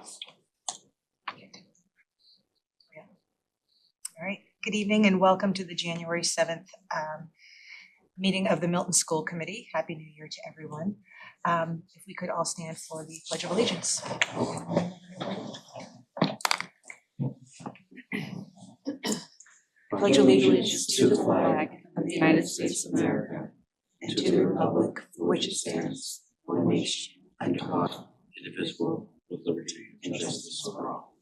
All right, good evening and welcome to the January 7th meeting of the Milton School Committee. Happy New Year to everyone. If we could all stand for the Pledge of Allegiance. Pledge allegiance to the flag of the United States of America and to the republic for which it stands, one nation, under God, indivisible, with liberty and justice for all.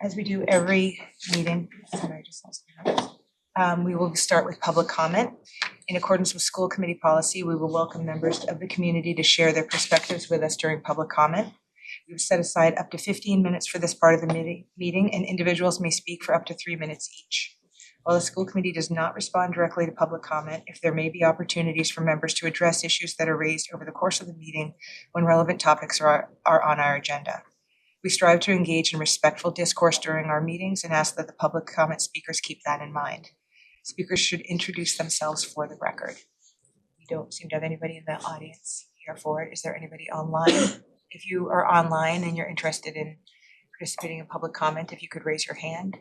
As we do every meeting, we will start with public comment. In accordance with school committee policy, we will welcome members of the community to share their perspectives with us during public comment. We've set aside up to 15 minutes for this part of the meeting, and individuals may speak for up to 3 minutes each. While the school committee does not respond directly to public comment, if there may be opportunities for members to address issues that are raised over the course of the meeting when relevant topics are on our agenda. We strive to engage in respectful discourse during our meetings and ask that the public comment speakers keep that in mind. Speakers should introduce themselves for the record. We don't seem to have anybody in the audience here for it. Is there anybody online? If you are online and you're interested in participating in public comment, if you could raise your hand.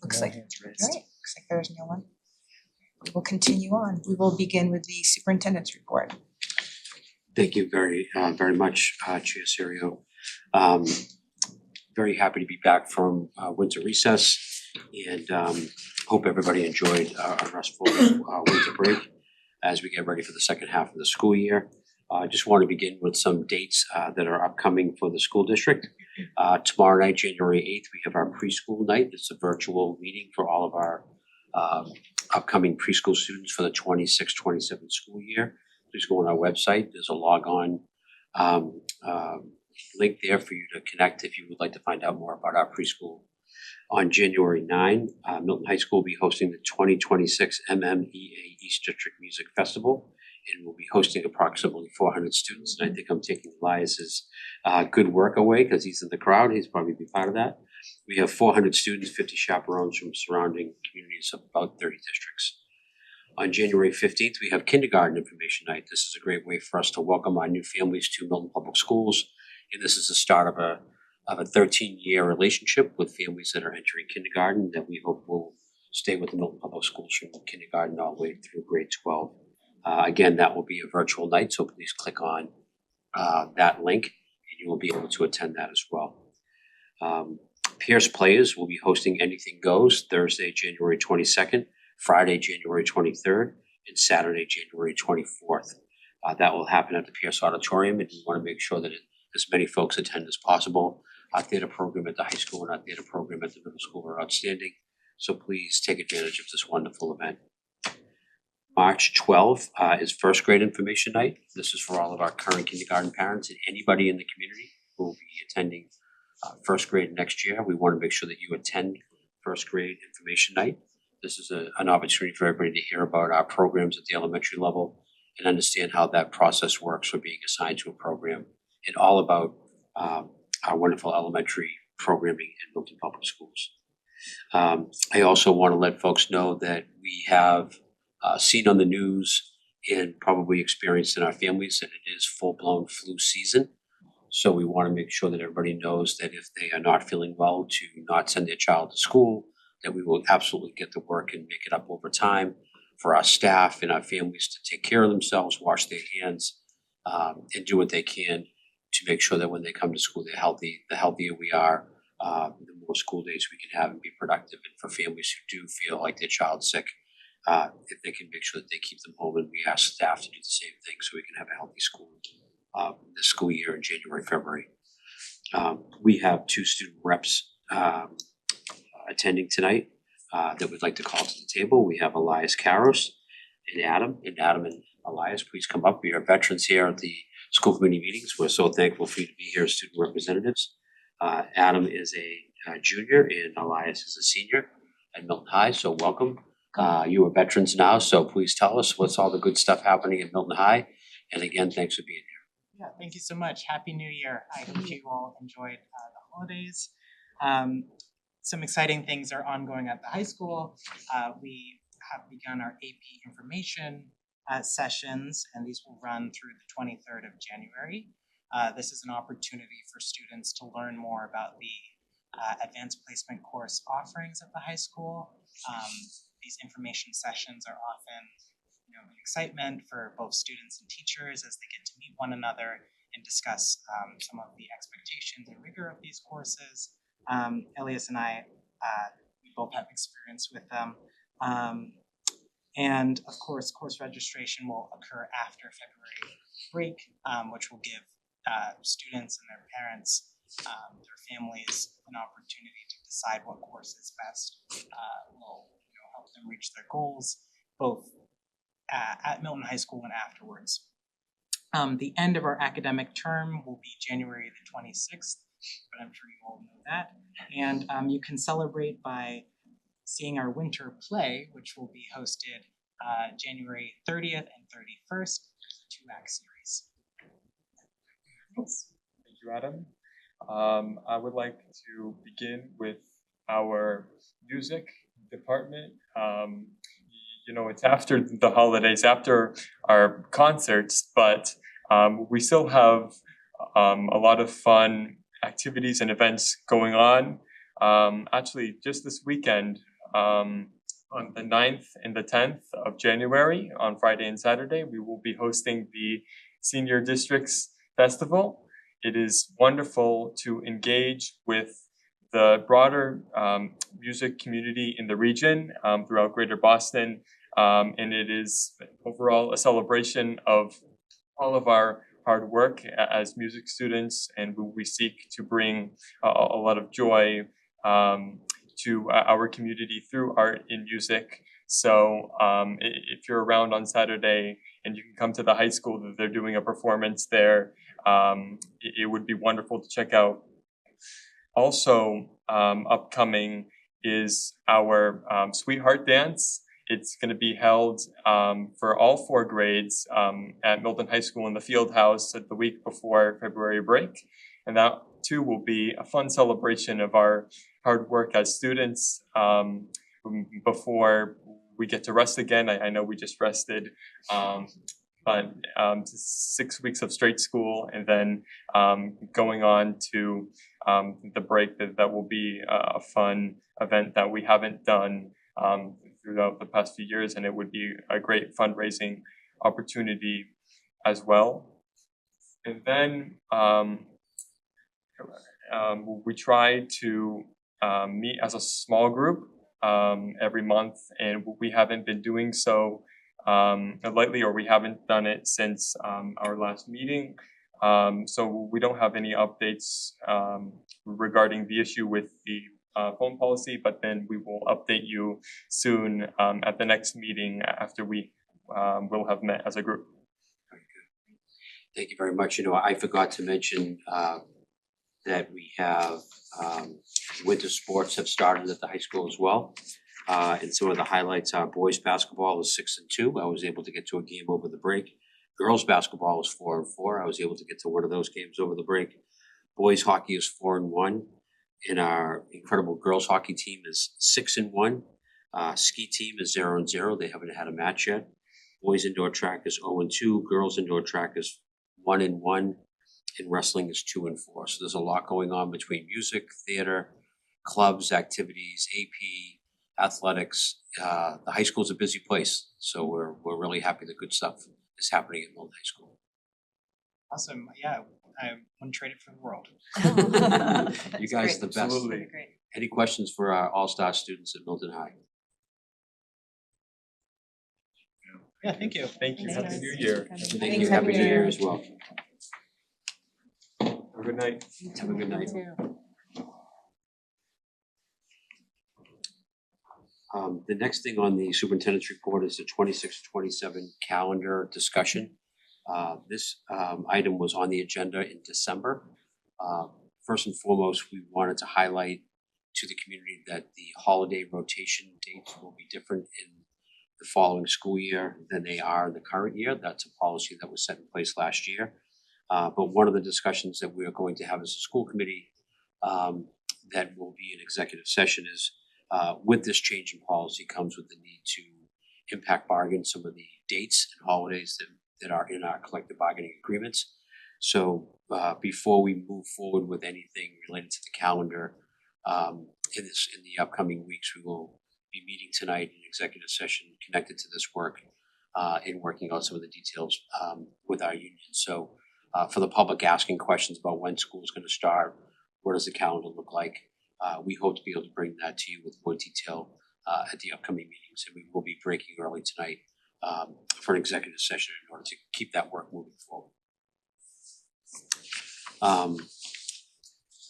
Looks like there's no one. We will continue on. We will begin with the superintendent's report. Thank you very much, Chair Serio. Very happy to be back from winter recess and hope everybody enjoyed a restful winter break as we get ready for the second half of the school year. I just want to begin with some dates that are upcoming for the school district. Tomorrow night, January 8th, we have our preschool night. It's a virtual meeting for all of our upcoming preschool students for the 26-27 school year. Please go on our website. There's a log on link there for you to connect if you would like to find out more about our preschool. On January 9, Milton High School will be hosting the 2026 MMEA East District Music Festival, and we'll be hosting approximately 400 students. And I think I'm taking Elias's good work away because he's in the crowd. He's probably be part of that. We have 400 students, 50 chaperones from surrounding communities of about 30 districts. On January 15th, we have kindergarten information night. This is a great way for us to welcome our new families to Milton Public Schools. And this is the start of a 13-year relationship with families that are entering kindergarten that we hope will stay with the Milton Public Schools from kindergarten all the way through grade 12. Again, that will be a virtual night, so please click on that link and you will be able to attend that as well. Pierce Players will be hosting Anything Goes Thursday, January 22nd, Friday, January 23rd, and Saturday, January 24th. That will happen at the Pierce Auditorium, and we want to make sure that as many folks attend as possible. Our theater program at the high school and our theater program at the middle school are outstanding, so please take advantage of this wonderful event. March 12th is first grade information night. This is for all of our current kindergarten parents and anybody in the community who will be attending first grade next year. We want to make sure that you attend first grade information night. This is an opportunity for everybody to hear about our programs at the elementary level and understand how that process works for being assigned to a program, and all about our wonderful elementary programming in Milton Public Schools. I also want to let folks know that we have seen on the news and probably experienced in our families that it is full-blown flu season. So we want to make sure that everybody knows that if they are not feeling well, to not send their child to school, that we will absolutely get to work and make it up over time for our staff and our families to take care of themselves, wash their hands, and do what they can to make sure that when they come to school, they're healthy. The healthier we are, the more school days we can have and be productive. And for families who do feel like their child's sick, if they can make sure that they keep them home, and we ask staff to do the same thing so we can have a healthy school this school year in January, February. We have 2 student reps attending tonight that we'd like to call to the table. We have Elias Karos and Adam. And Adam and Elias, please come up. We are veterans here at the school committee meetings. We're so thankful for you to be here as student representatives. Adam is a junior and Elias is a senior at Milton High, so welcome. You are veterans now, so please tell us what's all the good stuff happening at Milton High. And again, thanks for being here. Yeah, thank you so much. Happy New Year. I hope you all enjoyed the holidays. Some exciting things are ongoing at the high school. We have begun our AP information sessions, and these will run through the 23rd of January. This is an opportunity for students to learn more about the advanced placement course offerings at the high school. These information sessions are often an excitement for both students and teachers as they get to meet one another and discuss some of the expectations and rigor of these courses. Elias and I, we both have experience with them. And of course, course registration will occur after February break, which will give students and their parents, their families, an opportunity to decide what course is best, will help them reach their goals, both at Milton High School and afterwards. The end of our academic term will be January the 26th, but I'm sure you all know that. And you can celebrate by seeing our winter play, which will be hosted January 30th and 31st. There's a 2-act series. Thank you, Adam. I would like to begin with our music department. It's after the holidays, after our concerts, but we still have a lot of fun activities and events going on. Actually, just this weekend, on the 9th and the 10th of January, on Friday and Saturday, we will be hosting the Senior Districts Festival. It is wonderful to engage with the broader music community in the region throughout Greater Boston, and it is overall a celebration of all of our hard work as music students, and we seek to bring a lot of joy to our community through art and music. So if you're around on Saturday and you can come to the high school, that they're doing a performance there, it would be wonderful to check out. Also upcoming is our Sweetheart Dance. It's going to be held for all 4 grades at Milton High School in the field house at the week before February break. And that too will be a fun celebration of our hard work as students before we get to rest again. I know we just rested, but 6 weeks of straight school, and then going on to the break. That will be a fun event that we haven't done throughout the past few years, and it would be a great fundraising opportunity as well. And then we try to meet as a small group every month, and we haven't been doing so lately, or we haven't done it since our last meeting. So we don't have any updates regarding the issue with the phone policy, but then we will update you soon at the next meeting after we will have met as a group. Very good. Thank you very much. I forgot to mention that we have winter sports have started at the high school as well. And some of the highlights are boys basketball is 6-2. I was able to get to a game over the break. Girls basketball is 4-4. I was able to get to one of those games over the break. Boys hockey is 4-1. And our incredible girls hockey team is 6-1. Ski team is 0-0. They haven't had a match yet. Boys indoor track is 0-2. Girls indoor track is 1-1. And wrestling is 2-4. So there's a lot going on between music, theater, clubs, activities, AP, athletics. The high school's a busy place, so we're really happy that good stuff is happening at Milton High School. Awesome. Yeah, I wouldn't trade it for the world. You guys are the best. Absolutely. Great. Any questions for our all-star students at Milton High? Yeah, thank you. Thank you. Thanks. Happy New Year. Thank you. Happy New Year as well. Have a good night. Have a good night. The next thing on the superintendent's report is the 26-27 calendar discussion. This item was on the agenda in December. First and foremost, we wanted to highlight to the community that the holiday rotation dates will be different in the following school year than they are in the current year. That's a policy that was set in place last year. But one of the discussions that we are going to have as a school committee that will be an executive session is with this change in policy comes with the need to impact bargain some of the dates and holidays that are in our collective bargaining agreements. So before we move forward with anything related to the calendar in the upcoming weeks, we will be meeting tonight in executive session connected to this work and working out some of the details with our union. So for the public asking questions about when school is going to start, what does the calendar look like, we hope to be able to bring that to you with more detail at the upcoming meetings. And we will be breaking early tonight for an executive session in order to keep that work moving forward.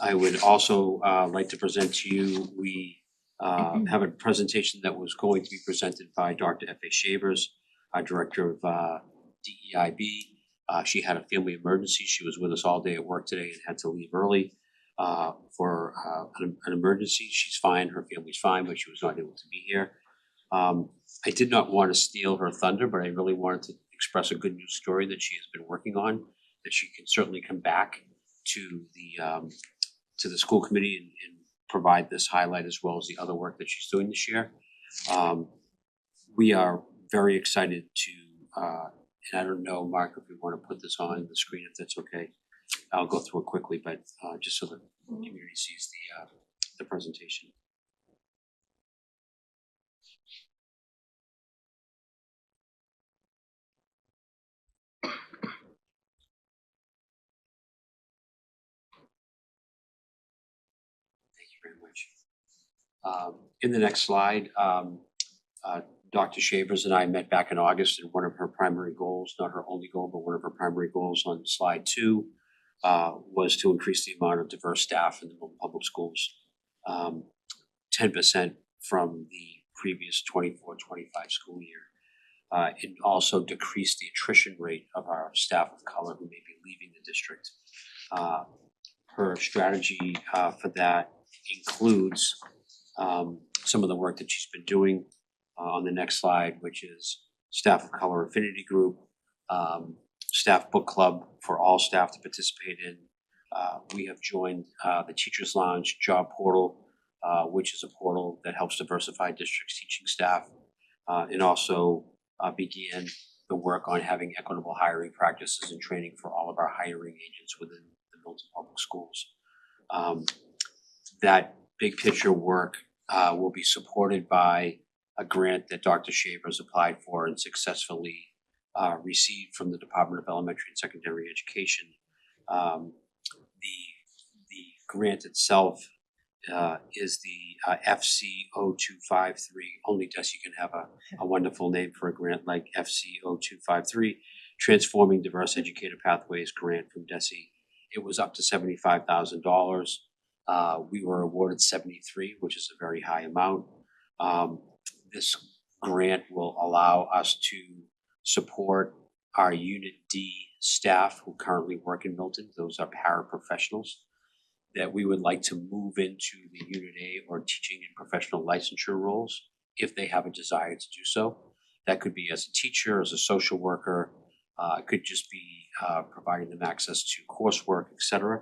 I would also like to present to you, we have a presentation that was going to be presented by Dr. F.A. Shavers, our Director of DEIB. She had a family emergency. She was with us all day at work today and had to leave early for an emergency. She's fine, her family's fine, but she was not able to be here. I did not want to steal her thunder, but I really wanted to express a good news story that she has been working on, that she can certainly come back to the school committee and provide this highlight as well as the other work that she's doing this year. We are very excited to, and I don't know, Mark, if we want to put this on the screen, if that's okay. I'll go through it quickly, but just so the community sees the presentation. Thank you very much. In the next slide, Dr. Shavers and I met back in August, and one of her primary goals, not her only goal, but one of her primary goals on slide 2 was to increase the amount of diverse staff in the Milton Public Schools, 10% from the previous 24-25 school year, and also decrease the attrition rate of our staff of color who may be leaving the district. Her strategy for that includes some of the work that she's been doing on the next slide, which is staff of color affinity group, staff book club for all staff to participate in. We have joined the Teachers Lounge job portal, which is a portal that helps diversify districts' teaching staff, and also began the work on having equitable hiring practices and training for all of our hiring agents within the Milton Public Schools. That big picture work will be supported by a grant that Dr. Shavers applied for and successfully received from the Department of Elementary and Secondary Education. The grant itself is the FC0253. Only DESE can have a wonderful name for a grant like FC0253, Transforming Diverse Educator Pathways grant from DESE. It was up to $75,000. We were awarded 73, which is a very high amount. This grant will allow us to support our Unit D staff who currently work in Milton. Those are paraprofessionals that we would like to move into the Unit A or teaching and professional licensure roles if they have a desire to do so. That could be as a teacher, as a social worker, it could just be providing them access to coursework, etc.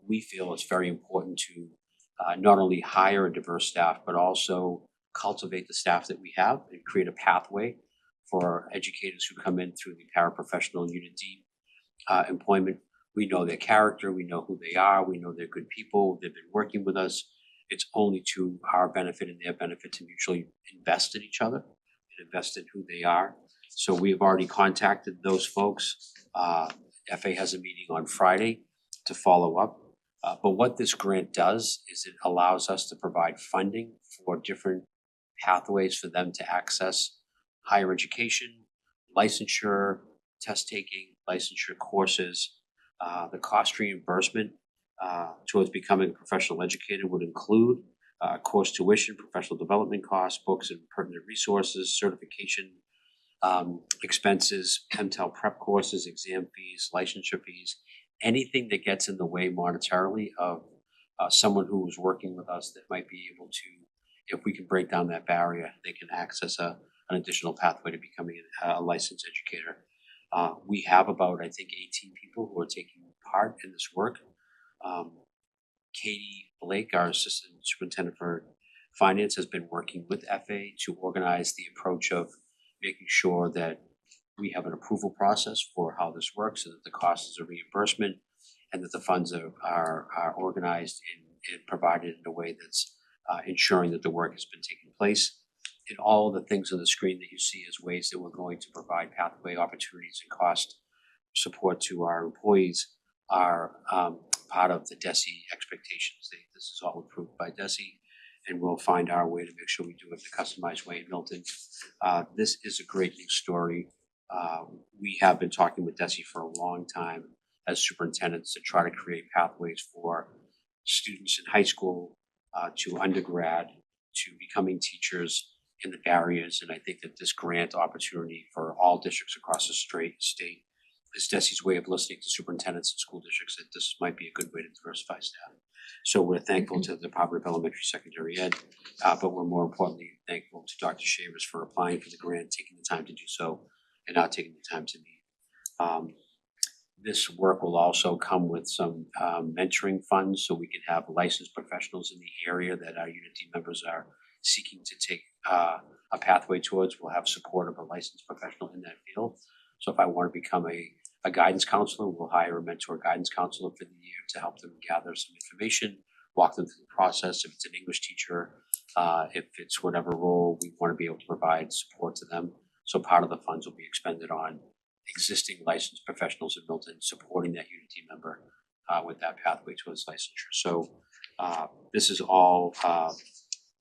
We feel it's very important to not only hire a diverse staff, but also cultivate the staff that we have and create a pathway for educators who come in through the paraprofessional Unit D employment. We know their character, we know who they are, we know they're good people, they've been working with us. It's only to our benefit and their benefit to mutually invest in each other and invest in who they are. So we have already contacted those folks. FA has a meeting on Friday to follow up. But what this grant does is it allows us to provide funding for different pathways for them to access higher education, licensure, test taking, licensure courses. The cost reimbursement towards becoming a professional educator would include course tuition, professional development costs, books and pertinent resources, certification expenses, MTEL prep courses, exam fees, licensure fees, anything that gets in the way monetarily of someone who is working with us that might be able to, if we can break down that barrier, they can access an additional pathway to becoming a licensed educator. We have about, I think, 18 people who are taking part in this work. Katie Blake, our assistant superintendent for Finance has been working with FA to organize the approach of making sure that we have an approval process for how this works, so that the cost is a reimbursement, and that the funds are organized and provided in a way that's ensuring that the work has been taking place. And all of the things on the screen that you see as ways that we're going to provide pathway opportunities and cost support to our employees are part of the DESI expectations. This is all approved by DESI, and we'll find our way to make sure we do it the customized way in Milton. This is a great news story. We have been talking with DESI for a long time as superintendents to try to create pathways for students in high school to undergrad to becoming teachers and the barriers. And I think that this grant opportunity for all districts across the state is DESI's way of listening to superintendents and school districts that this might be a good way to diversify staff. So we're thankful to the Department of Elementary Secondary Ed, but we're more importantly thankful to Dr. Shavers for applying for the grant, taking the time to do so, and not taking the time to meet. This work will also come with some mentoring funds, so we can have licensed professionals in the area that our unit team members are seeking to take a pathway towards. We'll have support of a licensed professional in that field. So if I want to become a guidance counselor, we'll hire a mentor guidance counselor for the year to help them gather some information, walk them through the process. If it's an English teacher, if it's whatever role, we want to be able to provide support to them. So part of the funds will be expended on existing licensed professionals in Milton, supporting that unit team member with that pathway towards licensure. So this is all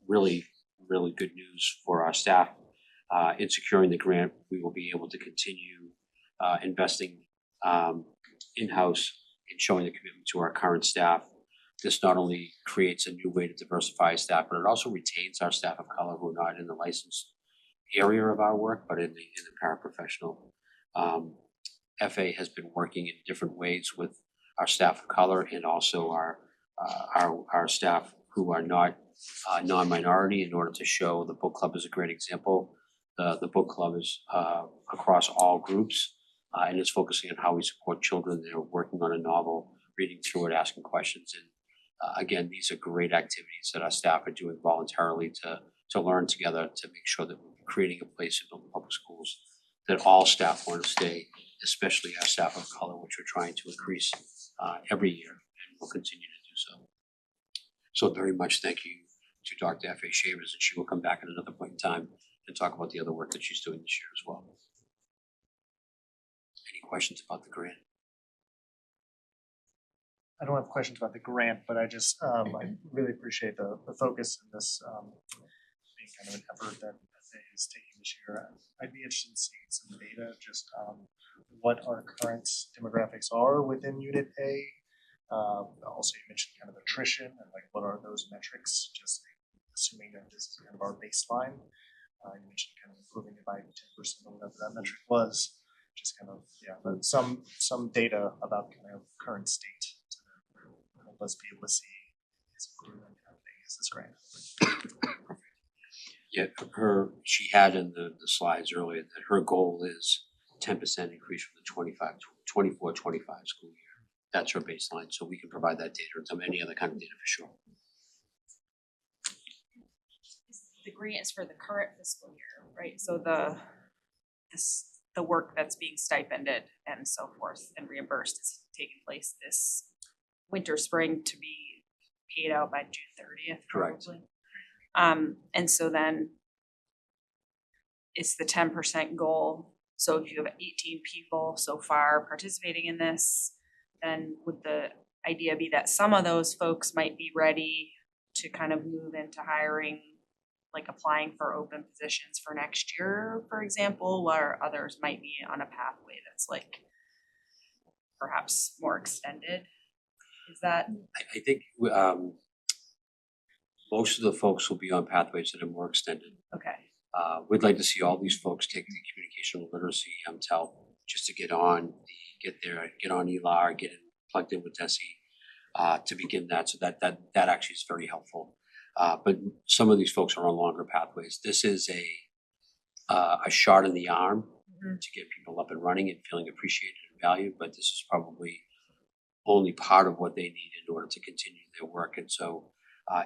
really good news for our staff. In securing the grant, we will be able to continue investing in-house and showing the commitment to our current staff. This not only creates a new way to diversify staff, but it also retains our staff of color who are not in the licensed area of our work, but in the paraprofessional. FA has been working in different ways with our staff of color and also our staff who are not non-minority in order to show. The book club is a great example. The book club is across all groups and is focusing on how we support children that are working on a novel, reading through it, asking questions. And again, these are great activities that our staff are doing voluntarily to learn together to make sure that we're creating a place in Milton Public Schools that all staff want to stay, especially our staff of color, which we're trying to increase every year, and we'll continue to do so. So very much thank you to Dr. F.A. Shavers, and she will come back at another point in time and talk about the other work that she's doing this year as well. Any questions about the grant? I don't have questions about the grant, but I just I really appreciate the focus in this being kind of an effort that FA is taking this year. I'd be interested in seeing some data just what our current demographics are within Unit A. Also, you mentioned kind of attrition and like what are those metrics? Just assuming that this is kind of our baseline. You mentioned kind of improving it by 10% or whatever that metric was. Just kind of but some data about kind of current state to help us be able to see its improvement kind of thing. Is this great? Yeah, she had in the slides earlier that her goal is 10% increase from the 24-25 school year. That's her baseline, so we can provide that data or any other kind of data for sure. The grant is for the current fiscal year, right? So the work that's being stipended and so forth and reimbursed is taking place this winter, spring to be paid out by June 30th, Correct. probably. And so then it's the 10% goal. So if you have 18 people so far participating in this, then would the idea be that some of those folks might be ready to kind of move into hiring, like applying for open positions for next year, for example, where others might be on a pathway that's like perhaps more extended? Is that? I think most of the folks will be on pathways that are more extended. Okay. We'd like to see all these folks take the communication literacy MTEL just to get on ELAR, get plugged in with DESI to begin that. So that actually is very helpful. But some of these folks are on longer pathways. This is a shot in the arm to get people up and running and feeling appreciated and valued. But this is probably only part of what they need in order to continue their work. And so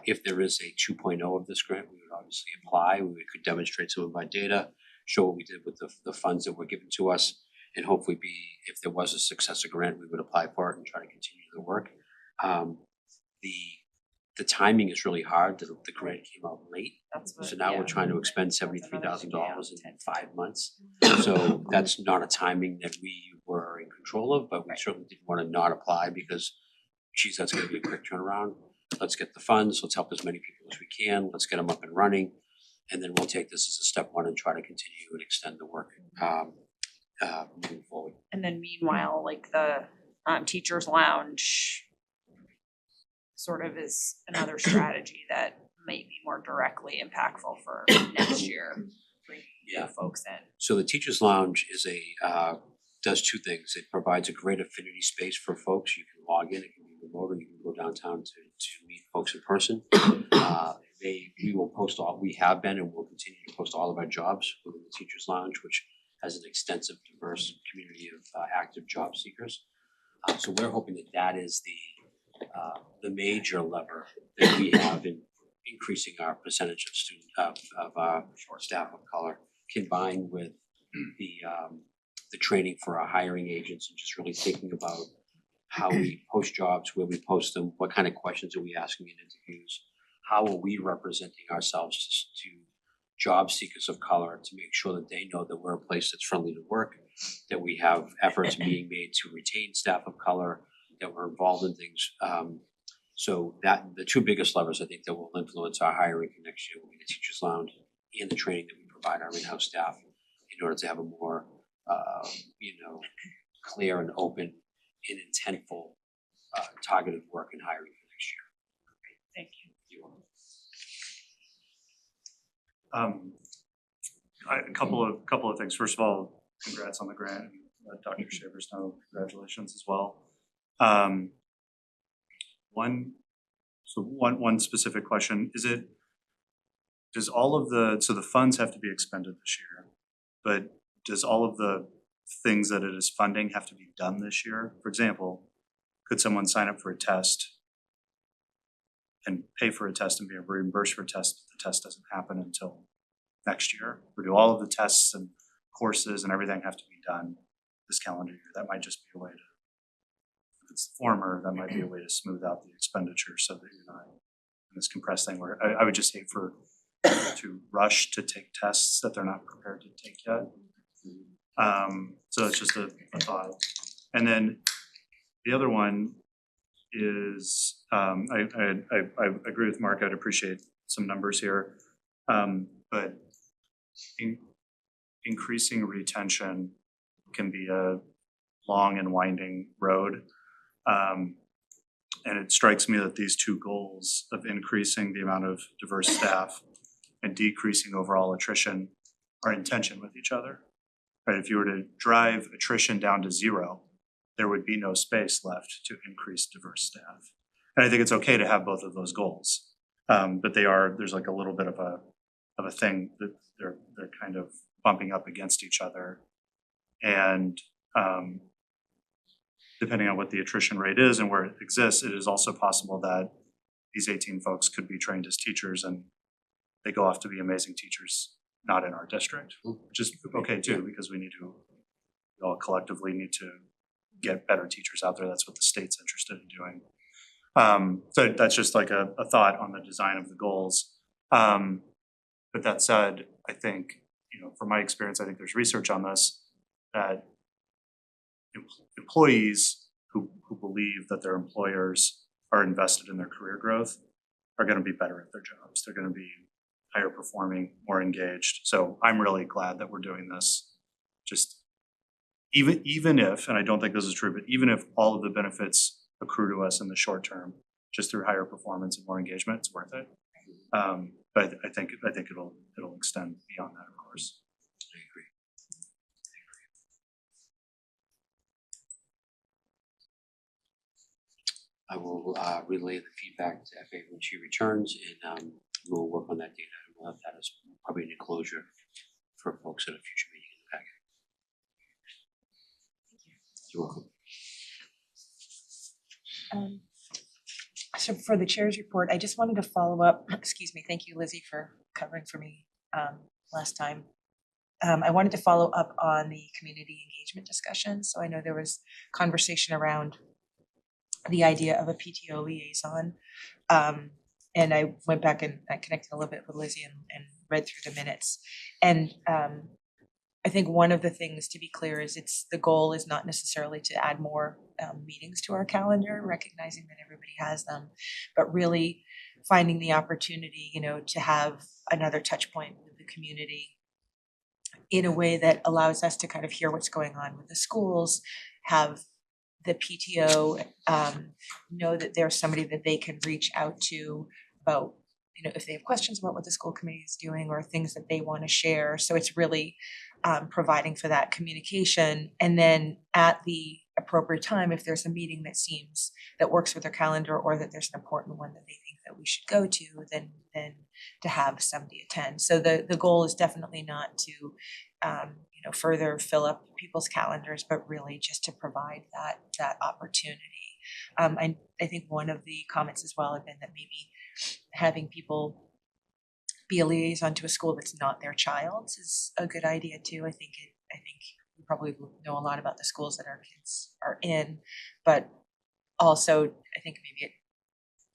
If there is a 2.0 of this grant, we would obviously apply. We could demonstrate some of our data, show what we did with the funds that were given to us, and hopefully if there was a successor grant, we would apply for it and try to continue the work. The timing is really hard. The grant came out late. So now we're trying to expend $73,000 in 5 months. So that's not a timing that we were in control of, but we certainly didn't want to not apply because, geez, that's going to be a quick turnaround. Let's get the funds. Let's help as many people as we can. Let's get them up and running. And then we'll take this as a step one and try to continue and extend the work moving forward. And then meanwhile, like the teachers lounge sort of is another strategy that may be more directly impactful for next year, bringing new folks in. So the Teachers Lounge is does two things. It provides a great affinity space for folks. You can log in, it can be remote, or you can go downtown to meet folks in person. We will post we have been and will continue to post all of our jobs within the Teachers Lounge, which has an extensive, diverse community of active job seekers. So we're hoping that is the major lever that we have in increasing our percentage of our staff of color, combined with the training for our hiring agents and just really thinking about how we post jobs, where we post them, what kind of questions are we asking in interviews, how are we representing ourselves to job seekers of color to make sure that they know that we're a place that's friendly to work, that we have efforts being made to retain staff of color, that we're involved in things. So that the two biggest levers I think that will influence our hiring next year will be the Teachers Lounge and the training that we provide our in-house staff in order to have a more clear and open and intentful targeted work and hiring for next year. Thank you. You're welcome. A couple of things. First of all, congrats on the grant. Let Dr. Shavers know congratulations as well. One specific question, does all of the funds have to be expended this year, but does all of the things that it is funding have to be done this year? For example, could someone sign up for a test and pay for a test and be reimbursed for a test, but the test doesn't happen until next year? Or do all of the tests and courses and everything have to be done this calendar year? That might just be a way to, if it's the former, that might be a way to smooth out the expenditure so that you're not in this compressed thing where I would just hate for people to rush to take tests that they're not prepared to take yet. So it's just a thought. And then the other one is, I agree with Mark. I'd appreciate some numbers here, but increasing retention can be a long and winding road. And it strikes me that these two goals of increasing the amount of diverse staff and decreasing overall attrition are in tension with each other. Right? If you were to drive attrition down to zero, there would be no space left to increase diverse staff. And I think it's okay to have both of those goals, but there's like a little bit of a thing that they're kind of bumping up against each other. And depending on what the attrition rate is and where it exists, it is also possible that these 18 folks could be trained as teachers and they go off to be amazing teachers, not in our district, which is okay too, because we all collectively need to get better teachers out there. That's what the state's interested in doing. So that's just like a thought on the design of the goals. But that said, I think, from my experience, I think there's research on this, that employees who believe that their employers are invested in their career growth are going to be better at their jobs. They're going to be higher performing, more engaged. So I'm really glad that we're doing this. Just even if, and I don't think this is true, but even if all of the benefits accrue to us in the short term, just through higher performance and more engagement, it's worth it. But I think it'll extend beyond that, of course. I agree. I will relay the feedback to FA when she returns, and we'll work on that data. And we'll have that as probably an enclosure for folks at a future meeting in the packet. You're welcome. So for the chair's report, I just wanted to follow up, excuse me, thank you, Lizzie, for covering for me last time. I wanted to follow up on the community engagement discussion. So I know there was conversation around the idea of a PTO liaison. And I went back and I connected a little bit with Lizzie and read through the minutes. And I think one of the things to be clear is the goal is not necessarily to add more meetings to our calendar, recognizing that everybody has them, but really finding the opportunity, to have another touch point with the community in a way that allows us to kind of hear what's going on with the schools, have the PTO know that there's somebody that they can reach out to about, if they have questions about what the school committee is doing or things that they want to share. So it's really providing for that communication. And then at the appropriate time, if there's a meeting that works with their calendar or that there's an important one that they think that we should go to, then to have somebody attend. So the goal is definitely not to further fill up people's calendars, but really just to provide that opportunity. I think one of the comments as well had been that maybe having people be a liaison to a school that's not their child's is a good idea too. I think we probably know a lot about the schools that our kids are in, but also I think maybe it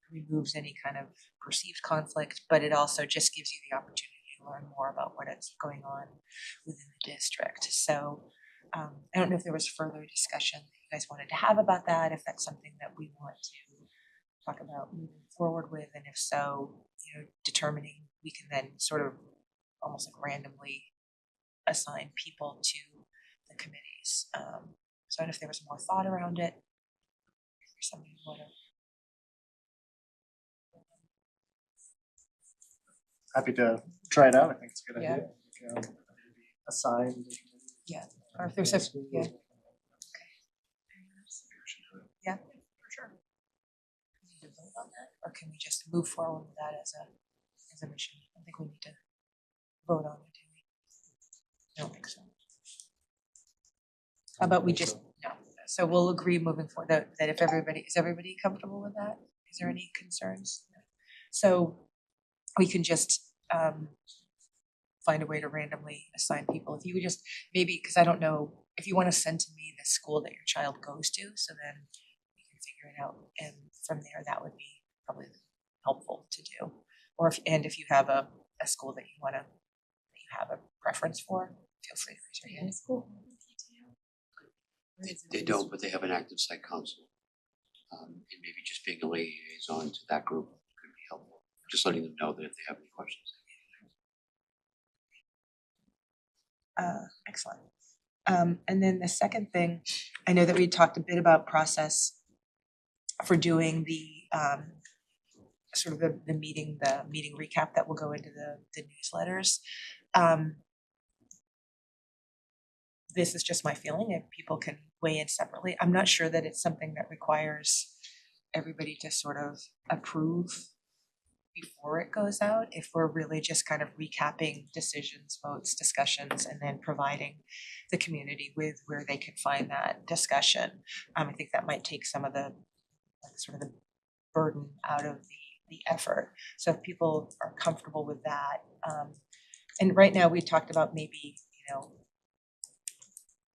removes any kind of perceived conflict, but it also just gives you the opportunity to learn more about what is going on within the district. So I don't know if there was further discussion that you guys wanted to have about that, if that's something that we want to talk about moving forward with, and if so, determining we can then sort of almost like randomly assign people to the committees. So I don't know if there was more thought around it. If there's something you want to. Happy to try it out. I think it's a good Yeah. idea. I think, assigned. Or if there's a, yeah. Okay. Yeah, for sure. We need to vote on that, or can we just move forward with that as a mission? I think we need to vote on it, do we? I don't think so. How about we just, no, so we'll agree moving forward that if is everybody comfortable with that? Is there any concerns? So we can just find a way to randomly assign people. If you would just maybe, because I don't know, if you want to send to me the school that your child goes to, so then we can figure it out, and from there that would be probably helpful to do. Or if you have a school that you have a preference for, feel free to raise your hand. They don't, but they have an active site council. And maybe just being a liaison to that group could be helpful. Just letting them know that if they have any questions. Excellent. And then the second thing, I know that we talked a bit about process for doing the sort of the meeting recap that will go into the newsletters. This is just my feeling, if people can weigh in separately. I'm not sure that it's something that requires everybody to sort of approve before it goes out. If we're really just kind of recapping decisions, votes, discussions, and then providing the community with where they can find that discussion. I think that might take some of the sort of the burden out of the effort. So if people are comfortable with that, and right now we talked about maybe,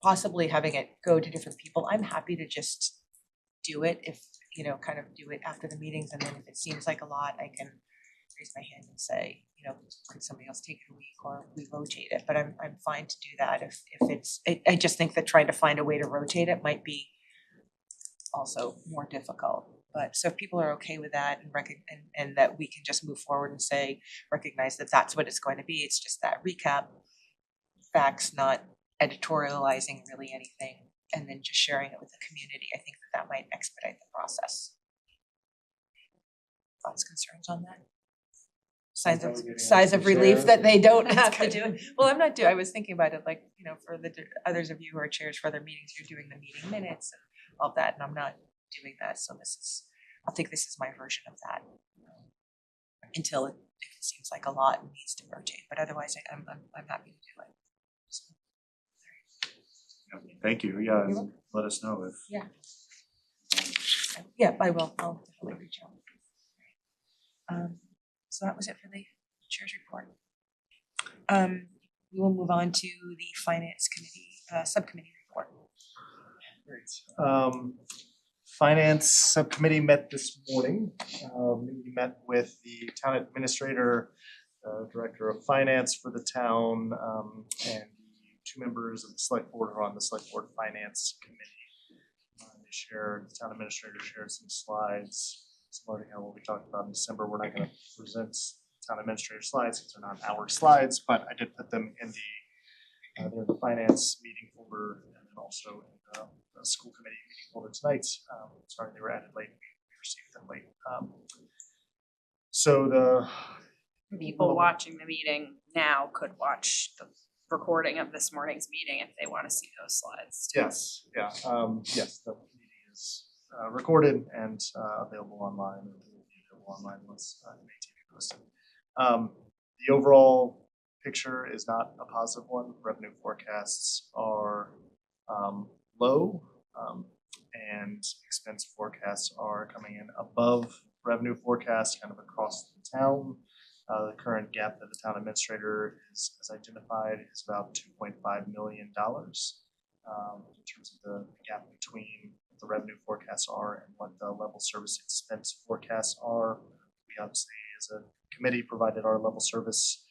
possibly having it go to different people. I'm happy to just do it if, kind of do it after the meetings, and then if it seems like a lot, I can raise my hand and say, could somebody else take it a week, or we rotate it, but I'm fine to do that if it's, I just think that trying to find a way to rotate it might be also more difficult. But so if people are okay with that and that we can just move forward and say, recognize that that's what it's going to be, it's just that recap, facts, not editorializing really anything, and then just sharing it with the community. I think that might expedite the process. Thoughts, concerns on that? Sighs of relief that they don't have to do it. Well, I was thinking about it like, for the others of you who are chairs for other meetings, you're doing the meeting minutes and all that, and I'm not doing that. So I'll think this is my version of that until if it seems like a lot and needs to rotate. But otherwise, I'm happy to do it. So. Thank you. Yeah, let us know if. Yeah, I will. I'll definitely reach out. So that was it for the chair's report. We will move on to the finance committee, subcommittee report. Great. Finance Subcommittee met this morning. We met with the town administrator, director of finance for the town, and the two members of the select board who are on the select board finance committee. The town administrator shared some slides, similar to what we talked about in December. We're not going to present town administrator slides because they're not our slides, but I did put them in they're in the finance meeting folder and then also in the school committee meeting folder tonight. Sorry, they were added late. We received them late. So the People watching the meeting now could watch the recording of this morning's meeting if they want to see those slides. yes, yeah, yes, the meeting is recorded and available online. It will be available online once it may be posted. The overall picture is not a positive one. Revenue forecasts are low, and expense forecasts are coming in above revenue forecasts kind of across the town. The current gap that the town administrator has identified is about $2.5 million in terms of the gap between what the revenue forecasts are and what the level service expense forecasts are. We obviously, as a committee, provided our level service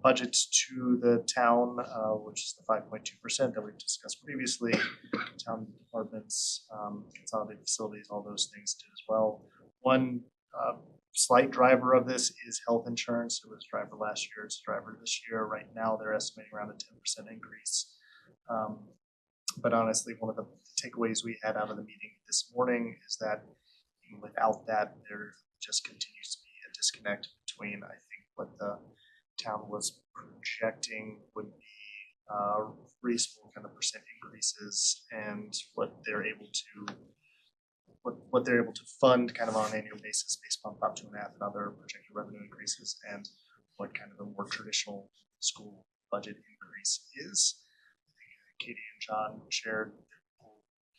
budget to the town, which is the 5.2% that we've discussed previously. Town departments, consolidated facilities, all those things did as well. One slight driver of this is health insurance. It was a driver last year, it's a driver this year. Right now, they're estimating around a 10% increase. But honestly, one of the takeaways we had out of the meeting this morning is that even without that, there just continues to be a disconnect between, I think, what the town was projecting would be reasonable kind of percent increases and what they're able to fund kind of on an annual basis based on Prop 2.5 and other projected revenue increases, and what kind of a more traditional school budget increase is. I think Katie and John shared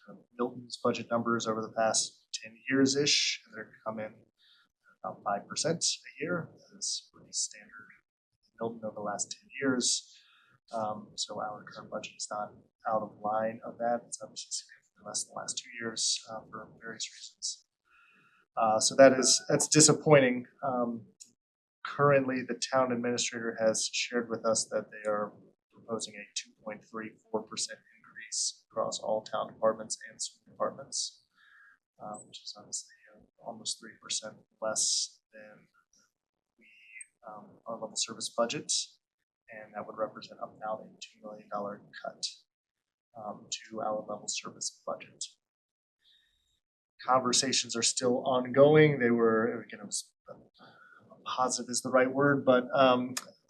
kind of Milton's budget numbers over the past 10 years-ish, and they're come in about 5% a year. That is pretty standard in Milton over the last 10 years. So our current budget is not out of line of that. It's obviously significantly less than the last 2 years for various reasons. So that's disappointing. Currently, the town administrator has shared with us that they are proposing a 2.34% increase across all town departments and school departments, which is honestly almost 3% less than our level service budget, and that would represent about a $2 million cut to our level service budget. Conversations are still ongoing. They were, again, it was positive is the right word, but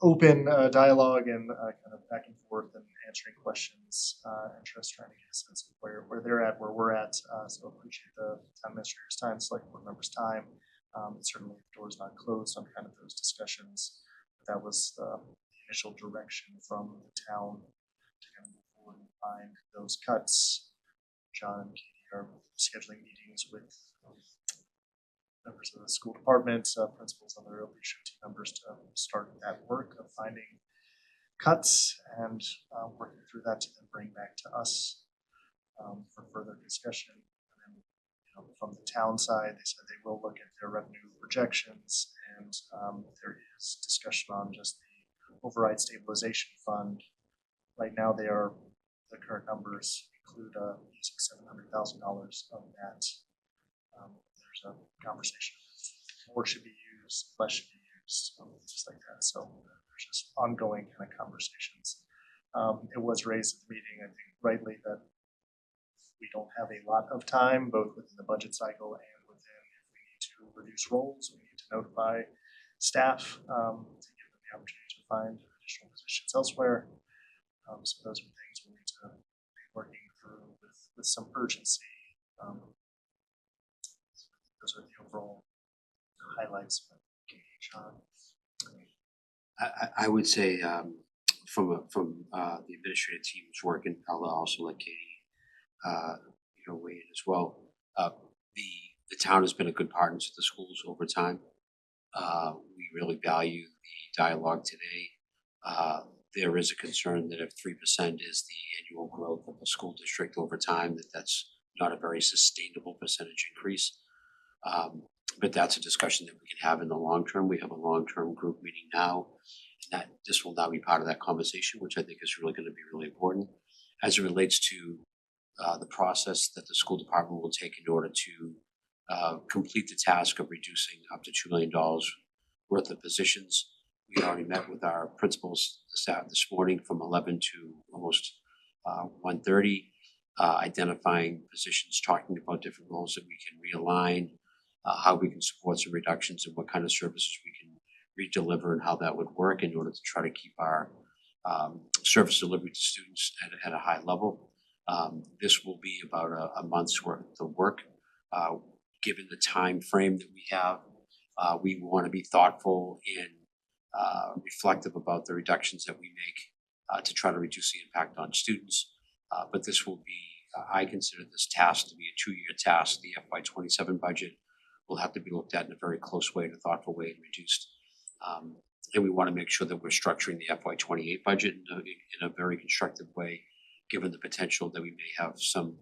open dialogue and kind of back and forth and answering questions and just trying to get a sense of where they're at, where we're at. So appreciate the town administrator's time, select board members' time. Certainly the door's not closed on kind of those discussions. But that was the initial direction from the town to kind of move forward and find those cuts. John and Katie are scheduling meetings with members of the school department, principals, and other leadership team members to start that work of finding cuts and working through that to then bring back to us for further discussion. And then, from the town side, they said they will look at their revenue projections, and there is discussion on just the override stabilization fund. Right now, the current numbers include using $700,000 of that. There's a conversation of more should be used, less should be used, things like that. So there's just ongoing kind of conversations. It was raised at the meeting, I think rightly, that we don't have a lot of time, both within the budget cycle and within, if we need to reduce roles, we need to notify staff to give them the opportunity to find additional positions elsewhere. So those are things we need to be working through with some urgency. Those are the overall highlights. I would say from the administrative team's work, and I'll also let Katie weigh in as well. The town has been a good partner to the schools over time. We really value the dialogue today. There is a concern that if 3% is the annual growth of a school district over time, that's not a very sustainable percentage increase. But that's a discussion that we can have in the long term. We have a long-term group meeting now, and that this will now be part of that conversation, which I think is really going to be really important as it relates to the process that the school department will take in order to complete the task of reducing up to $2 million worth of positions. We already met with our principals this morning from 11 to almost 1:30, identifying positions, talking about different roles that we can realign, how we can support some reductions and what kind of services we can redeliver and how that would work in order to try to keep our service delivery to students at a high level. This will be about a month's worth of work. Given the time frame that we have, we want to be thoughtful and reflective about the reductions that we make to try to reduce the impact on students. But this will be, I consider this task to be a 2-year task. The FY27 budget will have to be looked at in a very close way, in a thoughtful way, and reduced. And we want to make sure that we're structuring the FY28 budget in a very constructive way, given the potential that we may have some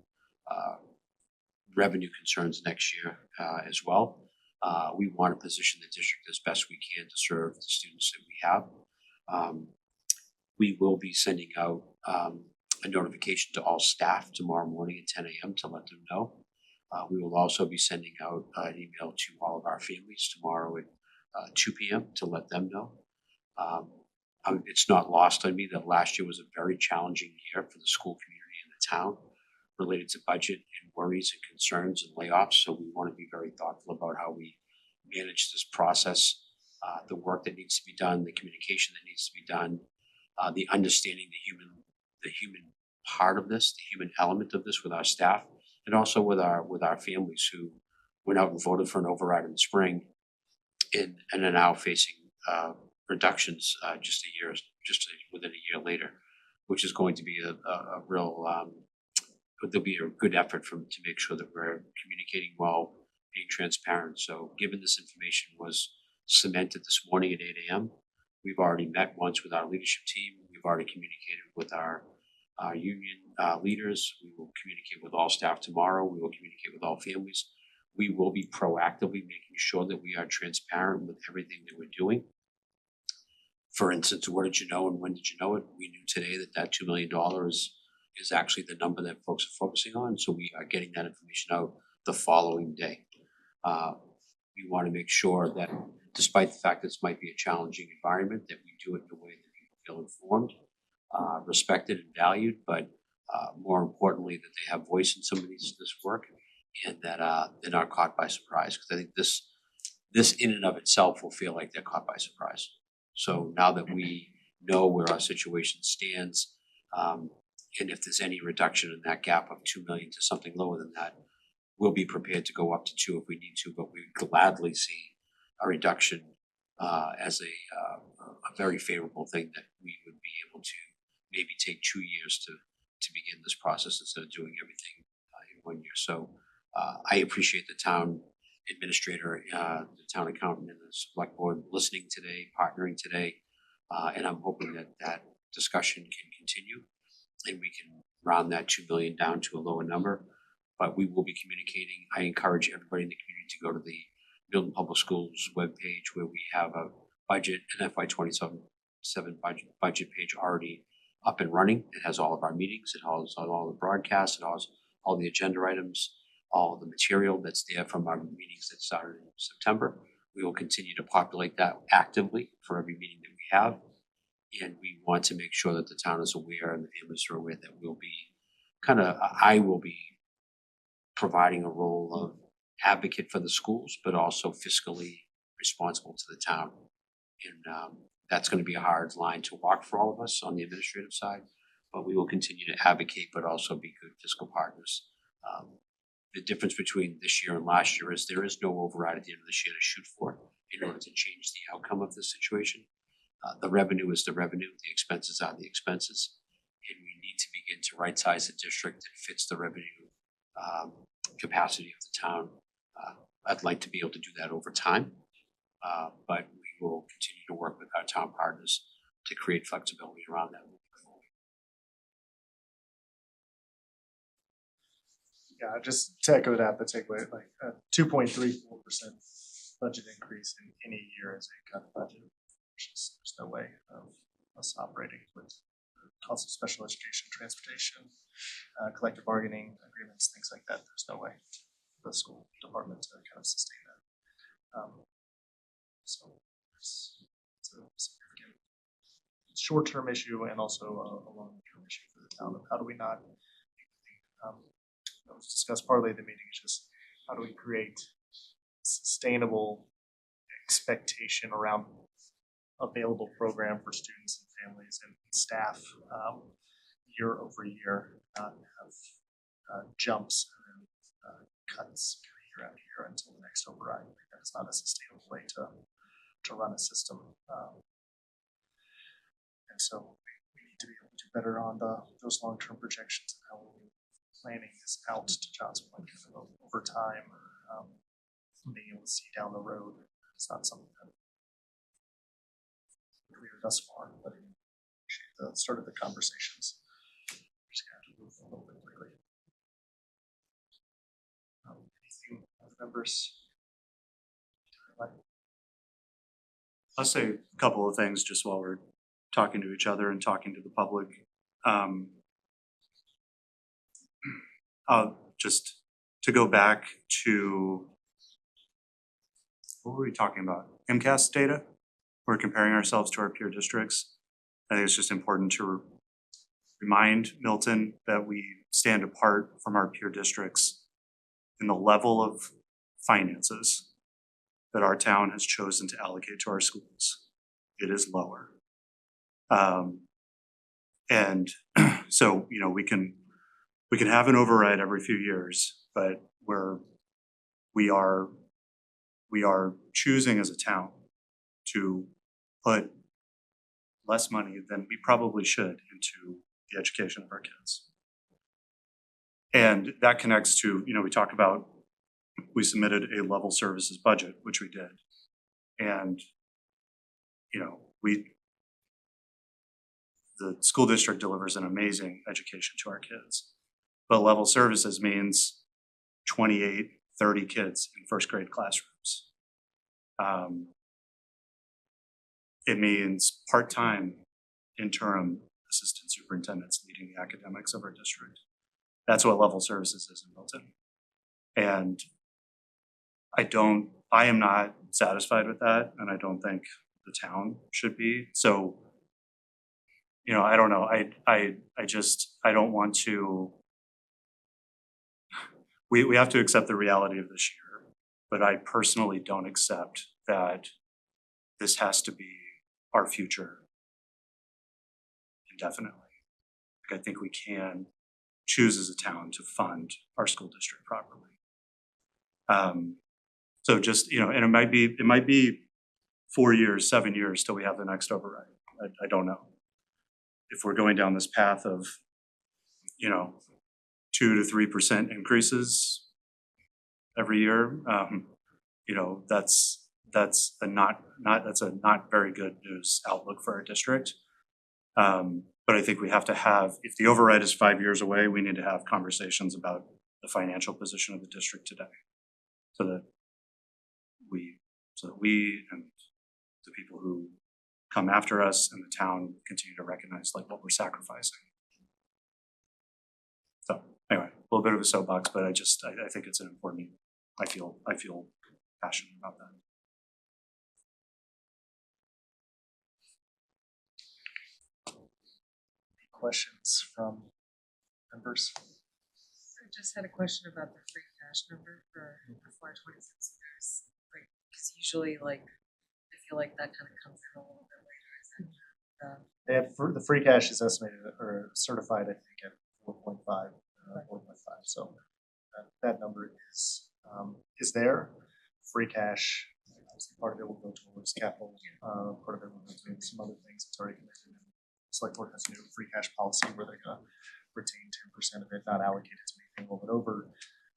revenue concerns next year as well. We want to position the district as best we can to serve the students that we have. We will be sending out a notification to all staff tomorrow morning at 10 a.m. to let them know. We will also be sending out an email to all of our families tomorrow at 2 p.m. to let them know. It's not lost on me that last year was a very challenging year for the school community and the town related to budget and worries and concerns and layoffs. So we want to be very thoughtful about how we manage this process, the work that needs to be done, the communication that needs to be done, the understanding the human part of this, the human element of this with our staff, and also with our families who went out and voted for an override in the spring and are now facing reductions within a year later, which is going to be a real there'll be a good effort to make sure that we're communicating well, being transparent. So given this information was cemented this morning at 8 a.m., we've already met once with our leadership team. We've already communicated with our union leaders. We will communicate with all staff tomorrow. We will communicate with all families. We will be proactively making sure that we are transparent with everything that we're doing. For instance, what did you know and when did you know it? We knew today that $2 million is actually the number that folks are focusing on. So we are getting that information out the following day. We want to make sure that despite the fact that this might be a challenging environment, that we do it in a way that people feel informed, respected and valued, but more importantly, that they have voice in some of this work and that they're not caught by surprise. Because I think this in and of itself will feel like they're caught by surprise. So now that we know where our situation stands, and if there's any reduction in that gap of 2 million to something lower than that, we'll be prepared to go up to 2 if we need to, but we would gladly see a reduction as a very favorable thing that we would be able to maybe take 2 years to begin this process instead of doing everything in 1 year. So I appreciate the town administrator, the town accountant, and the select board listening today, partnering today, and I'm hoping that discussion can continue and we can round that 2 million down to a lower number. But we will be communicating. I encourage everybody in the community to go to the Milton Public Schools webpage where we have a budget, an FY27 budget page already up and running. It has all of our meetings, it has all the broadcasts, it has all the agenda items, all the material that's there from our meetings that started in September. We will continue to populate that actively for every meeting that we have. And we want to make sure that the town is aware and the families are aware that I will be providing a role of advocate for the schools, but also fiscally responsible to the town. And that's going to be a hard line to walk for all of us on the administrative side, but we will continue to advocate, but also be good fiscal partners. The difference between this year and last year is there is no override at the end of this year to shoot for in order to change the outcome of this situation. The revenue is the revenue, the expenses are the expenses, and we need to begin to right-size the district that fits the revenue capacity of the town. I'd like to be able to do that over time, but we will continue to work with our town partners to create flexibility around that moving forward. Yeah, just to echo that, the takeaway, like a 2.34% budget increase in any year is a cut budget. There's no way of us operating with the cost of special education, transportation, collective bargaining agreements, things like that. There's no way for the school department to kind of sustain that. So it's a significant short-term issue and also a long-term issue for the town of how do we not, that was discussed partly at the meeting, is just how do we create sustainable expectation around available program for students and families and staff year over year, not have jumps and cuts year after year until the next override. That is not a sustainable way to run a system. And so we need to be able to do better on those long-term projections and how we're planning this out, to John's point, kind of over time, being able to see down the road. It's not something that clear thus far, but I appreciate the start of the conversations. Just kind of move a little bit quickly. Anything other members? I'll say a couple of things just while we're talking to each other and talking to the public. Just to go back to, what were we talking about? MCAS data? We're comparing ourselves to our peer districts. I think it's just important to remind Milton that we stand apart from our peer districts in the level of finances that our town has chosen to allocate to our schools. It is lower. And so, you know, we can have an override every few years, but we are choosing as a town to put less money than we probably should into the education of our kids. And that connects to, you know, we submitted a level services budget, which we did. And, you know, the school district delivers an amazing education to our kids. But level services means 28, 30 kids in first grade classrooms. It means part-time interim assistant superintendents leading the academics of our district. That's what level services is in Milton. And I am not satisfied with that, and I don't think the town should be. So, you know, I don't know. I don't want to. We have to accept the reality of this year, but I personally don't accept that this has to be our future indefinitely. Like, I think we can choose as a town to fund our school district properly. So just, you know, and it might be 4 years, 7 years till we have the next override. I don't know. If we're going down this path of, you know, 2 to 3% increases every year, you know, that's a not very good news outlook for our district. But I think we have to have, if the override is 5 years away, we need to have conversations about the financial position of the district today, so that we and the people who come after us and the town continue to recognize like what we're sacrificing. So anyway, a little bit of a soapbox, but I think it's an important. I feel passionate about that. Questions from members? I just had a question about the free cash number for FY26. There's like, because usually like I feel like that kind of comes in a little bit later. Is it, The free cash is estimated or certified, I think, at 4.5. 4.5. So that number is there. Free cash, part of it will go towards capital. Part of it will go to some other things. It's already committed. Select Board has a new free cash policy where they're going to retain 10% of it, not allocate it to anything a little bit over.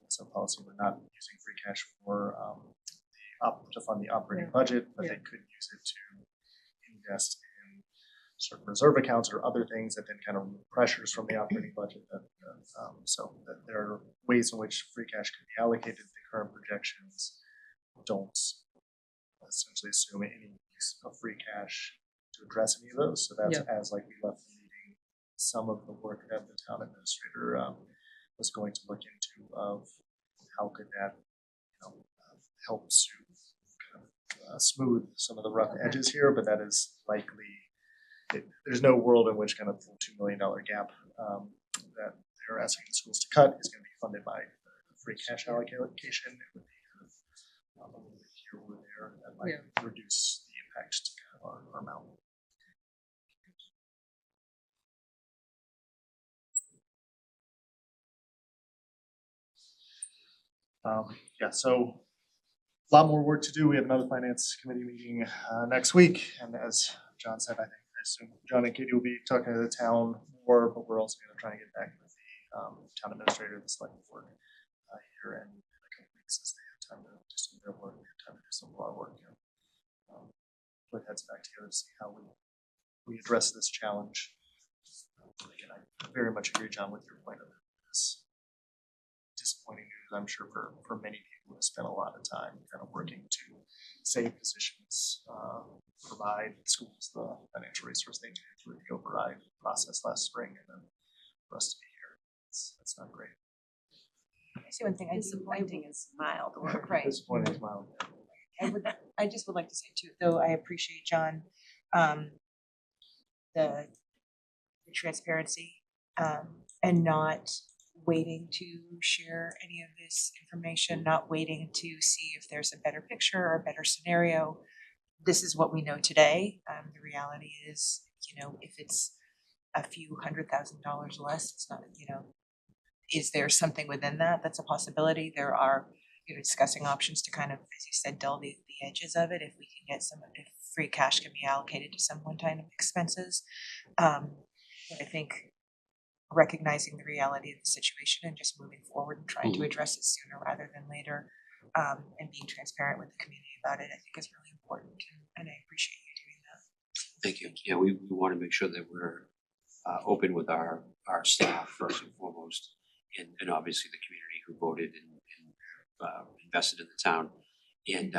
So policy, we're not using free cash for the to fund the operating budget, but they could use it to invest in certain reserve accounts or other things that then kind of remove pressures from the operating budget. So that there are ways in which free cash can be allocated. The current projections don't essentially assume any use of free cash to address any of those. So that's as like we left the meeting, some of the work that the town administrator was going to look into of how could that, help smooth some of the rough edges here, but that is likely. There's no world in which kind of the $2 million gap that they're asking the schools to cut is going to be funded by free cash allocation. It would be kind of a little bit here or there that might reduce the impact to kind of our amount. So a lot more work to do. We have another finance committee meeting next week, and as John said, I assume John and Katie will be talking to the town more, but we're also going to try and get back with the town administrator, the select board here in a couple weeks as they have time to do some of their work, time to do some of our work, and put heads back together to see how we address this challenge. Again, I very much agree, John, with your point of this disappointing news, I'm sure for many people who spent a lot of time kind of working to save positions, provide schools the financial resource they needed through the override process last spring, and then for us to be here, it's not great. I see one thing. Disappointing is mild word. Right. Disappointing is mild. I just would like to say too, though I appreciate John, the transparency, and not waiting to share any of this information, not waiting to see if there's a better picture or a better scenario. This is what we know today. The reality is, if it's a few $100,000 less, it's not, is there something within that that's a possibility? There are, discussing options to kind of, as you said, dull the edges of it. If we can get if free cash can be allocated to some one-time expenses. But I think recognizing the reality of the situation and just moving forward and trying to address it sooner rather than later, and being transparent with the community about it, I think is really important, and I appreciate you doing that. Thank you. Yeah, we want to make sure that we're open with our staff first and foremost, and obviously the community who voted and invested in the town, and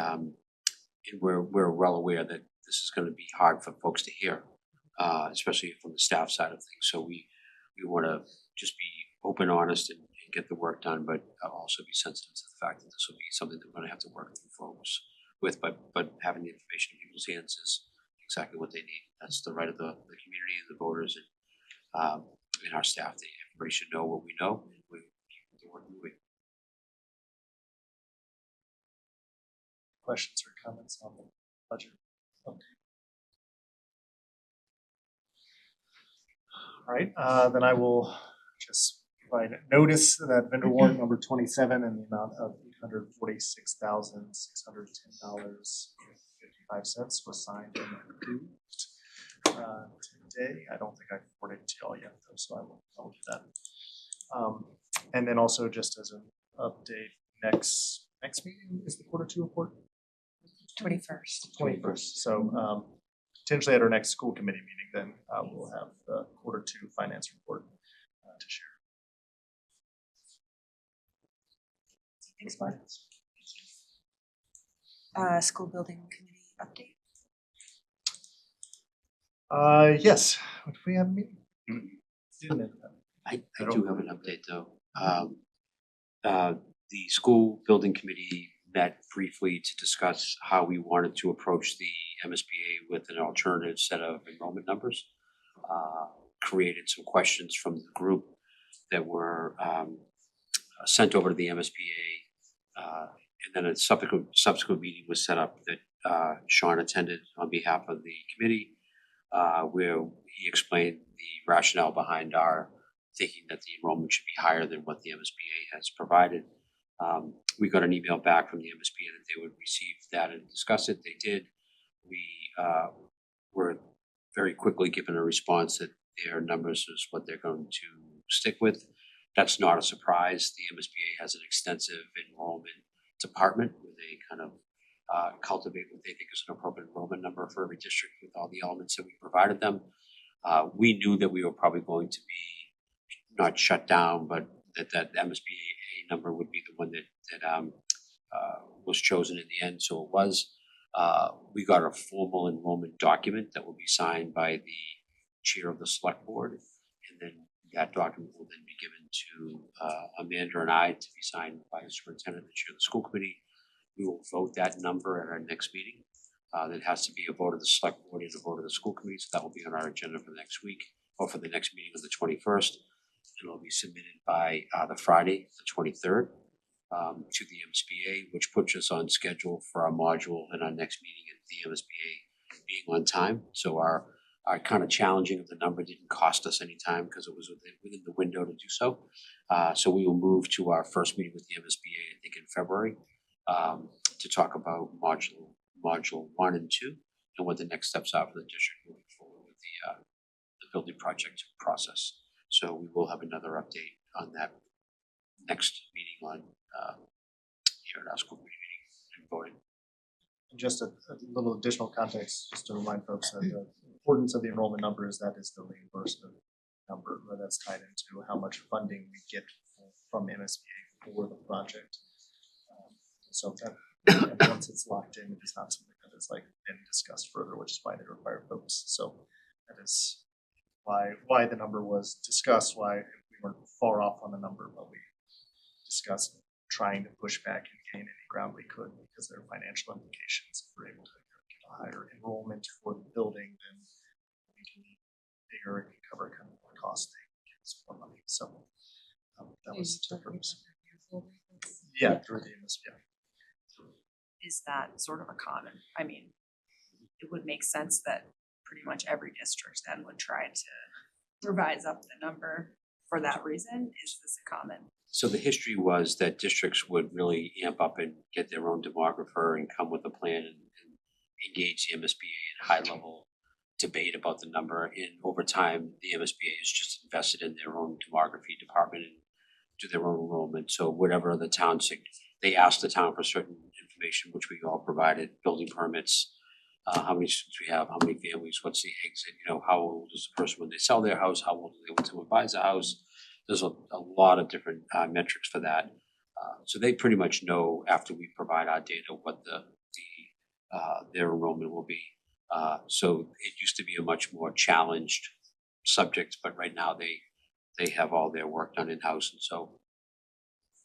we're well aware that this is going to be hard for folks to hear, especially from the staff side of things. So we want to just be open, honest, and get the work done, but also be sensitive to the fact that this will be something that we're going to have to work through folks with. But having the information in people's hands is exactly what they need. That's the right of the community and the voters and our staff. Everybody should know what we know. We keep the work moving. Questions or comments on the budget? Okay. All right, then I will just provide notice that vendor warrant number 27 in the amount of $846,610.55 was signed and approved today. I don't think I forwarded it to y'all yet, though, so I'll do that. And then also, just as an update, next meeting is the Q2 report. 21st. So potentially at our next school committee meeting, then we'll have the Q2 finance report to share. Thanks, Mark. School building committee update. Yes. What do we have a meeting? I do have an update though. The school building committee met briefly to discuss how we wanted to approach the MSBA with an alternative set of enrollment numbers. Created some questions from the group that were sent over to the MSBA, and then a subsequent meeting was set up that Sean attended on behalf of the committee, where he explained the rationale behind our thinking that the enrollment should be higher than what the MSBA has provided. We got an email back from the MSBA that they would receive that and discuss it. They did. We were very quickly given a response that their numbers is what they're going to stick with. That's not a surprise. The MSBA has an extensive enrollment department where they kind of cultivate what they think is an appropriate enrollment number for every district with all the elements that we provided them. We knew that we were probably going to be not shut down, but that MSBA number would be the one that was chosen in the end, so it was. We got a formal enrollment document that will be signed by the chair of the select board, and then that document will then be given to Amanda and I to be signed by the superintendent and the chair of the school committee. We will vote that number at our next meeting. That has to be a vote of the select board and a vote of the school committee, so that will be on our agenda for next week, or for the next meeting of the 21st. And it'll be submitted by the Friday, the 23rd, to the MSBA, which puts us on schedule for our module and our next meeting at the MSBA being on time. So our kind of challenging of the number didn't cost us any time because it was within the window to do so. So we will move to our first meeting with the MSBA, I think in February, to talk about module 1 and 2 and what the next steps are for the district moving forward with the building project process. So we will have another update on that next meeting on here at our school committee meeting and voting. And just a little additional context, just to remind folks that the importance of the enrollment number is that is the reimbursement number, where that's tied into how much funding we get from MSBA for the project. So that and once it's locked in, it is not something that is like been discussed further, which is why they require votes. So that is why the number was discussed, why we weren't far off on the number, but we discussed trying to push back and gain any ground we could because there are financial implications. If we're able to get a higher enrollment for the building, then we can be bigger and cover kind of more cost thing, get some more money. So that was the purpose. Yeah, through the MSBA. Is that sort of a common, I mean, it would make sense that pretty much every district then would try to revise up the number for that reason. Is this a common? So the history was that districts would really amp up and get their own demographer and come with a plan and engage the MSBA in high level debate about the number. And over time, the MSBA has just invested in their own demography department and do their own enrollment. So whatever the town, they asked the town for certain information, which we all provided, building permits, how many students we have, how many families, what's the exit, how old is the person when they sell their house, how old are they when someone buys a house. There's a lot of different metrics for that. So they pretty much know after we provide our data what their enrollment will be. So it used to be a much more challenged subject, but right now they have all their work done in-house, and so,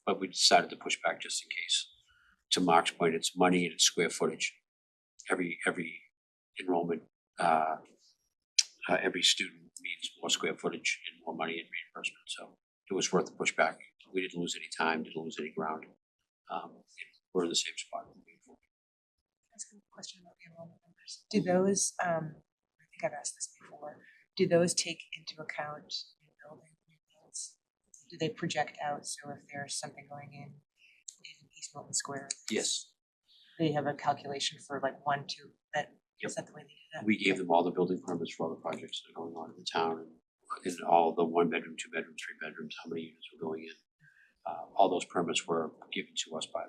but we decided to push back just in case. To Mark's point, it's money and it's square footage. Every enrollment, every student needs more square footage and more money in reimbursement, so it was worth the pushback. We didn't lose any time, didn't lose any ground. We're in the same spot moving forward. Ask a question about the enrollment numbers. Do those, I think I've asked this before, do those take into account new building needs? Do they project out, so if there's something going in East Milton Square? Yes. They have a calculation for like 1, 2, that, Yep. is that the way they do that? We gave them all the building permits for all the projects that are going on in the town, and all the 1-bedroom, 2-bedroom, 3-bedrooms, how many units were going in. All those permits were given to us by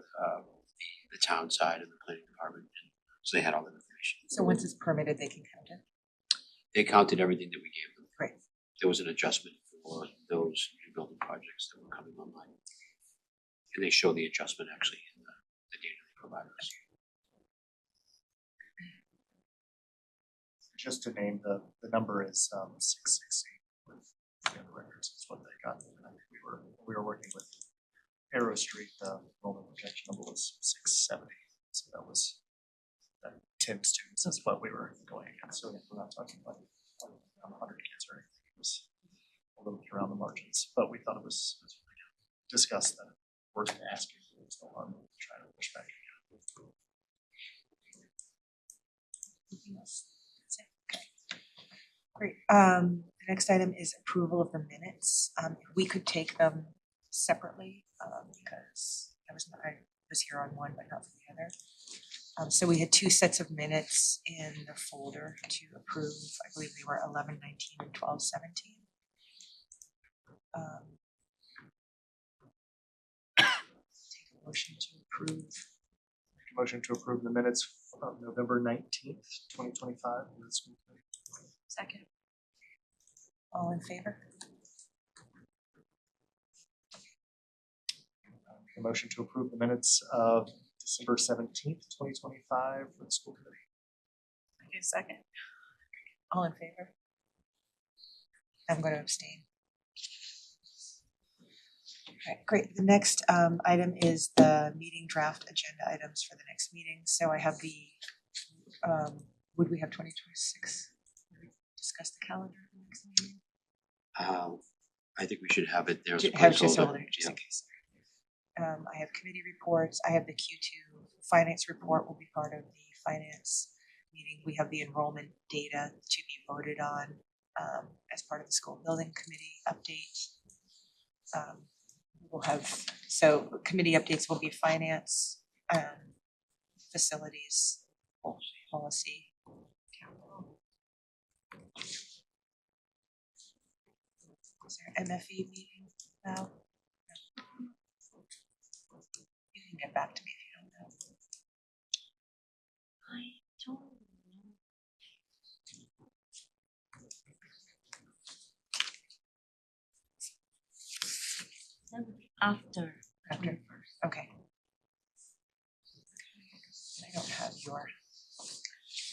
the town side and the planning department, and so they had all that information. So once it's permitted, they can count it? They counted everything that we gave them. Great. There was an adjustment for those new building projects that were coming online. And they show the adjustment actually in the data they provided us. Just to name the number is 660 with the records is what they got. And I think we were working with Arrow Street, the enrollment projection number was 670. So that was 10 students is what we were going against. So we're not talking about 100 kids or anything. It was a little bit around the margins, but we thought it was really good. Discussed that worth asking. There's no harm in trying to push back again. Anything else? That's it. Okay. Great. The next item is approval of the minutes. If we could take them separately, because I was here on one, but not for the other. So we had 2 sets of minutes in the folder to approve. I believe they were 11/19 and 12/17. Take a motion to approve. Motion to approve the minutes of November 19th, 2025. for the school committee. Second. All in favor? A motion to approve the minutes of December 17th, 2025 for the school committee. Okay, second. All in favor? I'm going to abstain. Okay, great. The next item is the meeting draft agenda items for the next meeting. So I have the, would we have 2026? Discuss the calendar for the next meeting? I think we should have it there as a Have it just placeholder. over there, just Yeah. in case. I have committee reports. I have the Q2 finance report will be part of the finance meeting. We have the enrollment data to be voted on as part of the school building committee update. We'll have, so committee updates will be finance, facilities, policy, capital. Is there an MFE meeting now? You can get back to me if you don't know. I don't know. That would be after. After. Okay. I don't have your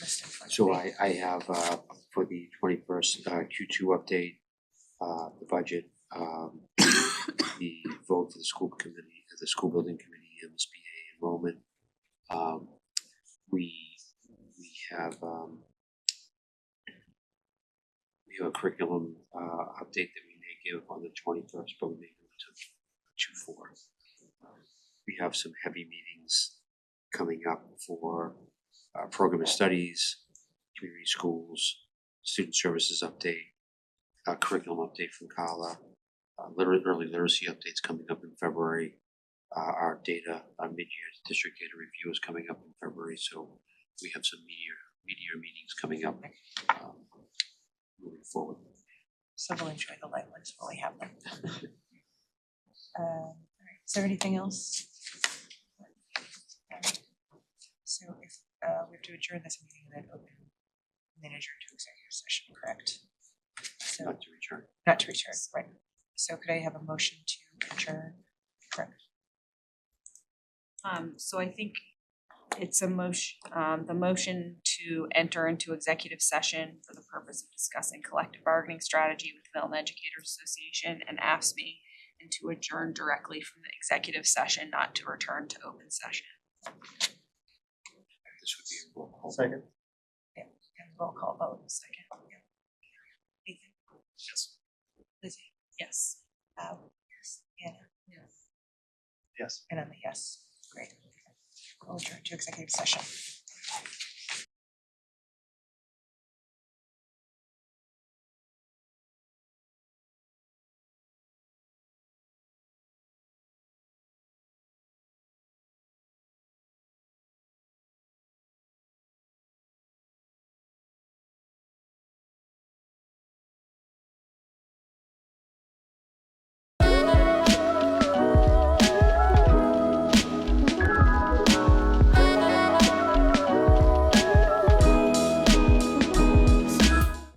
list in front of me. So I have for the 21st Q2 update, the budget, the vote for the school committee, the school building committee, MSBA enrollment. We have a curriculum update that we may give on the 21st, but we may go to 2-4. We have some heavy meetings coming up for program of studies, community schools, student services update, curriculum update from Kala, early literacy updates coming up in February. Our data, our mid-year district data review is coming up in February, so we have some meteor meetings coming up moving forward. So we'll enjoy the light ones while we have them. All right, is there anything else? So if we have to adjourn this meeting and then open manager to executive session, correct? So Not to return. not to return, right? So could I have a motion to adjourn? Correct. So I think it's a motion, the motion to enter into executive session for the purpose of discussing collective bargaining strategy with Milton Educators Association and AFSCME, and to adjourn directly from the executive session, not to return to open session. This would be a roll call. Second. And roll call vote, second. Yeah. Nathan? Yes. Lizzie? Yes. Yes. Anna? Yes. Yes. And I'm a yes. Great. We'll adjourn to executive session.